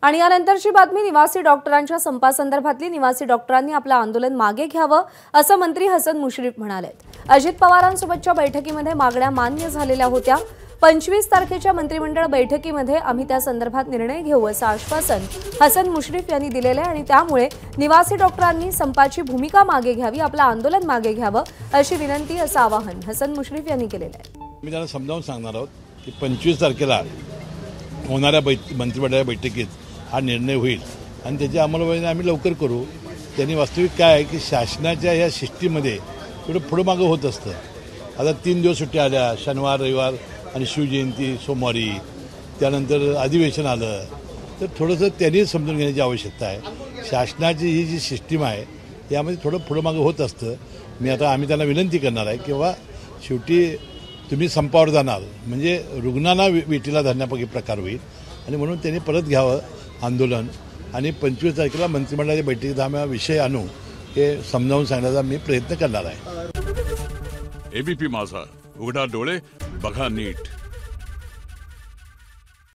आणि यानंतरची बातमी निवासी डॉक्टरांच्या संपासंदर्भातली। निवासी डॉक्टरांनी आपलं आंदोलन मागे घ्यावं असं मंत्री हसन मुश्रीफ म्हणालेत। अजित पवारांसोबतच्या बैठकीमध्ये मागण्या मान्य झालेल्या होत्या। 25 तारखेच्या मंत्रिमंडळ बैठकीमध्ये आम्ही त्या संदर्भात निर्णय घेऊ असं आश्वासन हसन मुश्रीफ यांनी दिलेलं आहे आणि त्यामुळे निवासी डॉक्टरांनी संपाची भूमिका मागे घ्यावी, आपलं आंदोलन मागे घ्यावं अशी विनंती असं आवाहन हसन मुश्रीफ यांनी केलेलं आहे। मी त्यांना समजावून सांगणार आहोत की 25 तारखेला होणाऱ्या मंत्रिमंडळ बैठकीत हा निर्णय होईल आणि त्याची अंमलबजावणी आम्ही लवकर करू। त्यांनी वास्तविक काय आहे की शासनाच्या या सिस्टीममध्ये थोडं पुढं मागं होत असतं। आता 3 दिवस सुट्ट्या आल्या, शनिवार रविवार आणि शिवजयंती सोमवारी, त्यानंतर अधिवेशन आलं, तर थोडंसं त्यांनी समजून घेण्याची आवश्यकता आहे। शासनाची ही जी सिस्टीम आहे यामध्ये थोडं पुढं मागं होत असतं। आम्ही त्यांना विनंती करणार आहे की बाबा शेवटी तुम्ही संपावर जाणार म्हणजे रुग्णांना वेटीला धरण्यापैकी प्रकार होईल आणि म्हणून त्यांनी परत घ्यावं आंदोलन आणि 25 तारखेला मंत्रिमंडळाच्या बैठकीत आम्ही विषय आणू हे समजावून सांगण्याचा मी प्रयत्न करणार आहे। एबीपी माझा, उघडा डोळे बघा नीट।